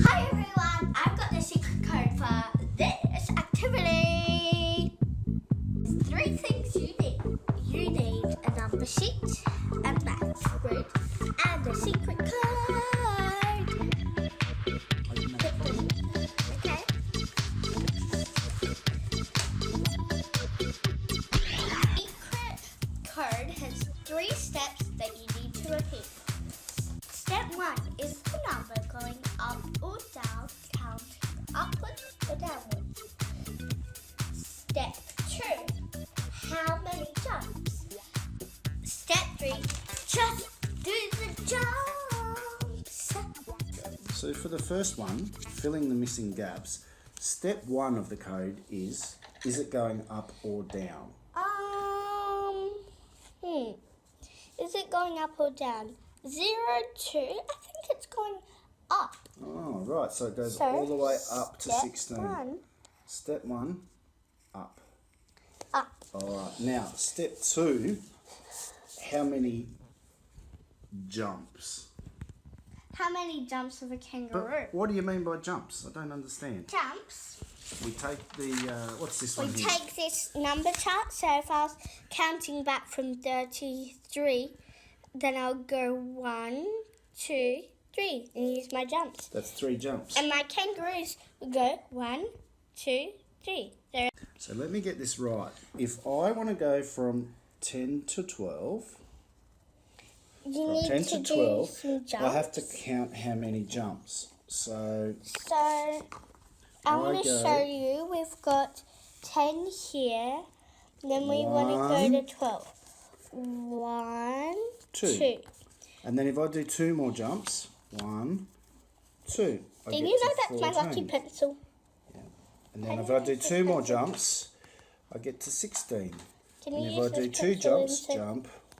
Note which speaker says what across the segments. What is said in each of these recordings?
Speaker 1: Hi everyone, I've got the secret code for this activity. There's 3 things you need. You need a number sheet, a math grid, and a secret code. Okay. Secret code has 3 steps that you need to repeat. Step 1 is the number going up or down, counting upwards or downwards. Step 2, how many jumps? Step 3, just do the jumps.
Speaker 2: So for the first one, filling the missing gaps, step 1 of the code is it going up or down?
Speaker 1: Is it going up or down? 0, 2, I think it's going up.
Speaker 2: Oh, right, so it goes all the way up to 16.
Speaker 1: 1.
Speaker 2: Step 1, up.
Speaker 1: Up.
Speaker 2: All right, now step 2, how many jumps?
Speaker 1: How many jumps of a kangaroo?
Speaker 2: But what do you mean by jumps? I don't understand.
Speaker 1: Jumps.
Speaker 2: We take the, what's this
Speaker 1: We
Speaker 2: one here?
Speaker 1: take this number chart, so if I was counting back from 33, then I'll go 1, 2, 3 and use my jumps.
Speaker 2: That's 3 jumps.
Speaker 1: And my kangaroos will go 1, 2, 3.
Speaker 2: So let me get this right. If I want to go from 10 to 12,
Speaker 1: You
Speaker 2: from
Speaker 1: need
Speaker 2: 10
Speaker 1: to
Speaker 2: to 12,
Speaker 1: do some jumps.
Speaker 2: I have to count how many jumps. So
Speaker 1: I'm going to
Speaker 2: go-
Speaker 1: show you. We've got 10 here. Then we want to go to 12. 1, 2.
Speaker 2: And then if I do 2 more jumps, 1, 2. I
Speaker 1: Do
Speaker 2: get
Speaker 1: you
Speaker 2: to
Speaker 1: know that's my
Speaker 2: 14.
Speaker 1: lucky pencil?
Speaker 2: And then if I do 2 more jumps, I get to 16.
Speaker 1: Can
Speaker 2: And
Speaker 1: you
Speaker 2: if
Speaker 1: use
Speaker 2: I do
Speaker 1: this
Speaker 2: 2
Speaker 1: pencil
Speaker 2: jumps,
Speaker 1: instead?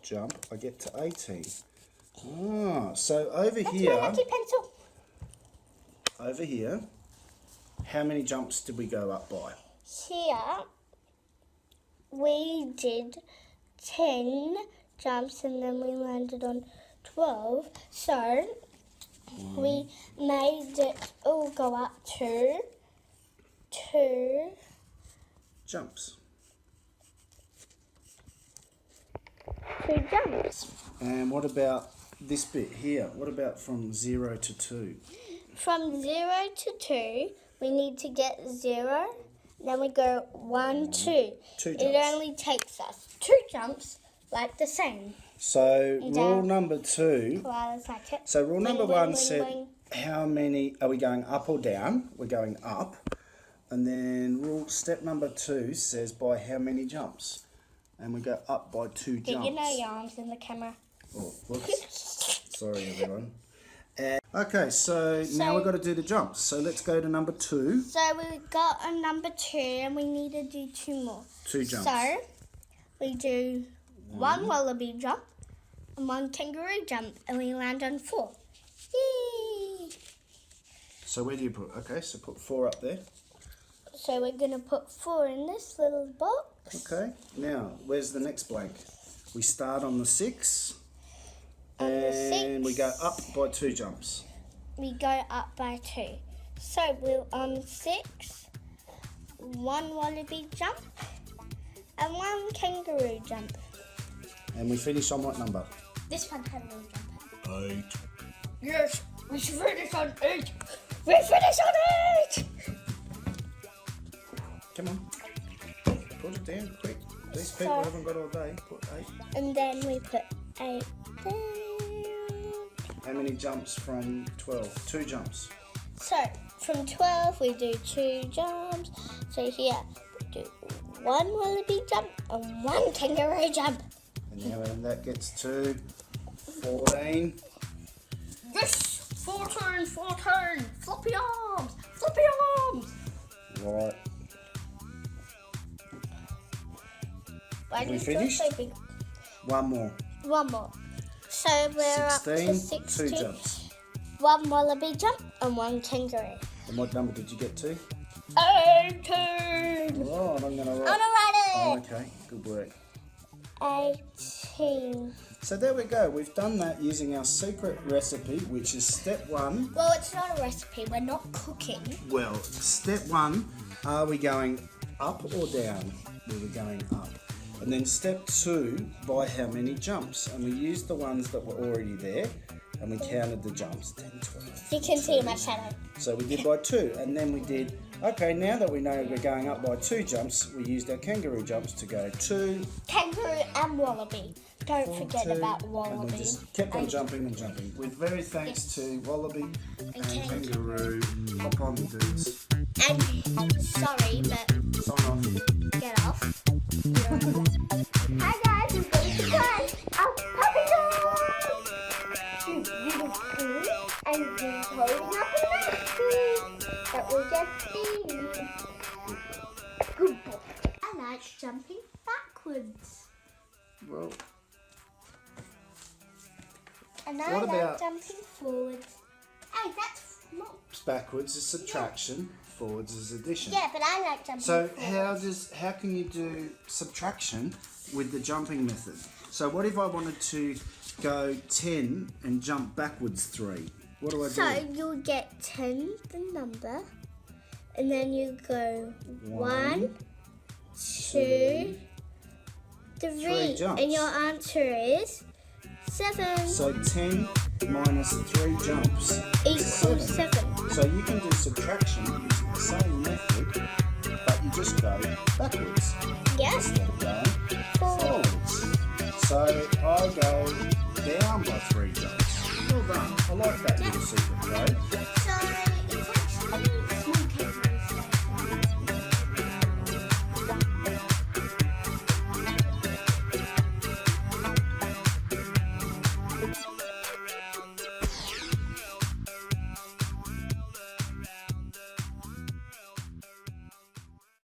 Speaker 2: jump, I get to 18. Ah, so over
Speaker 1: That's
Speaker 2: here,
Speaker 1: my lucky pencil.
Speaker 2: how many jumps did we go up by?
Speaker 1: Here, we did 10 jumps and then we landed on 12. So, we made it all go up to 2
Speaker 2: Jumps.
Speaker 1: jumps.
Speaker 2: And what about this bit here? What about from 0 to 2?
Speaker 1: From 0 to 2, we need to get 0. Then we go 1, 2.
Speaker 2: 2
Speaker 1: It
Speaker 2: jumps.
Speaker 1: only takes us 2 jumps, like the same.
Speaker 2: So
Speaker 1: And
Speaker 2: rule
Speaker 1: down.
Speaker 2: number 2.
Speaker 1: Well, it's like it.
Speaker 2: So rule number
Speaker 1: Wing,
Speaker 2: 1
Speaker 1: wing,
Speaker 2: said
Speaker 1: wing.
Speaker 2: how many are we going up or down? We're going up. And then step number 2 says by how many jumps? And we go up by 2
Speaker 1: Get
Speaker 2: jumps.
Speaker 1: your know your arms in the camera.
Speaker 2: Oh, whoops. Sorry, everyone. Okay, so now we've got to do the jumps. So let's go to number 2.
Speaker 1: So we got a number 2 and we need to do 2 more.
Speaker 2: 2 jumps.
Speaker 1: So we do 1 wallaby jump and 1 kangaroo jump and we land on 4. Yay!
Speaker 2: So where do you put? Okay, so put 4 up there.
Speaker 1: So we're going to put 4 in this little box.
Speaker 2: Okay, now where's the next blank? We start on the 6.
Speaker 1: On the
Speaker 2: And
Speaker 1: 6.
Speaker 2: we go up by 2 jumps.
Speaker 1: We go up by 2. So we're on 6, 1 wallaby jump and 1 kangaroo jump.
Speaker 2: And we finish on what number?
Speaker 1: This one kangaroo jump.
Speaker 2: 8.
Speaker 1: Yes, we should finish on 8. We finish on 8.
Speaker 2: Come on. Put it down quick. These people
Speaker 1: So-
Speaker 2: haven't got all day. Put 8.
Speaker 1: And then we put 8 down.
Speaker 2: How many jumps from 12? 2 jumps.
Speaker 1: So from 12 we do 2 jumps. So here we do 1 wallaby jump and 1 kangaroo jump.
Speaker 2: And now that gets to 14.
Speaker 1: Yes, 14, 14. Floppy arms, floppy arms.
Speaker 2: Right.
Speaker 1: Why do
Speaker 2: We
Speaker 1: you feel
Speaker 2: finished?
Speaker 1: so big?
Speaker 2: 1 more.
Speaker 1: 1 more. So we're up to
Speaker 2: 16.
Speaker 1: 16.
Speaker 2: 2 jumps.
Speaker 1: 1 wallaby jump and 1 kangaroo.
Speaker 2: And what number did you get to?
Speaker 1: 18.
Speaker 2: Oh, I'm going to
Speaker 1: I'm
Speaker 2: write.
Speaker 1: gonna write
Speaker 2: Oh,
Speaker 1: it.
Speaker 2: okay. Good work.
Speaker 1: 18.
Speaker 2: So there we go. We've done that using our secret recipe, which is step 1.
Speaker 1: Well, it's not a recipe. We're not cooking.
Speaker 2: Well, step 1, are we going up or down? We were going up. And then step 2, by how many jumps? And we used the ones that were already there, and we counted the jumps, 10, 12.
Speaker 1: You can see my shadow.
Speaker 2: So we did by 2, and then we did, okay, now that we know we're going up by 2 jumps, we used our kangaroo jumps to go 2.
Speaker 1: Kangaroo and wallaby. Don't
Speaker 2: 4,
Speaker 1: forget
Speaker 2: 2,
Speaker 1: about
Speaker 2: and
Speaker 1: wallaby.
Speaker 2: we just kept on jumping and jumping. With very thanks to wallaby and kangaroo. Hop on, dudes.
Speaker 1: And sorry, but
Speaker 2: Sign off.
Speaker 1: get off. Hi guys, we're going to play our puppy dog. She's really cool and she's holding up a map that will just be good boy. I like jumping backwards.
Speaker 2: Well,
Speaker 1: And I
Speaker 2: What
Speaker 1: like
Speaker 2: about-
Speaker 1: jumping forwards. Hey, that's not.
Speaker 2: backwards is subtraction, forwards is addition.
Speaker 1: Yeah, but I like jumping
Speaker 2: So
Speaker 1: forwards.
Speaker 2: how can you do subtraction with the jumping method? So what if I wanted to go 10 and jump backwards 3? What do I do?
Speaker 1: So you'll get 10, the number, and then you go 1, 2, 3,
Speaker 2: jumps.
Speaker 1: and your answer is 7
Speaker 2: So 10 minus 3 jumps
Speaker 1: equals 7.
Speaker 2: So you can do subtraction using the same method, but you just go backwards
Speaker 1: Yes,
Speaker 2: instead of going
Speaker 1: forward.
Speaker 2: forwards. So I go down by 3 jumps. Well done. I like that little secret code.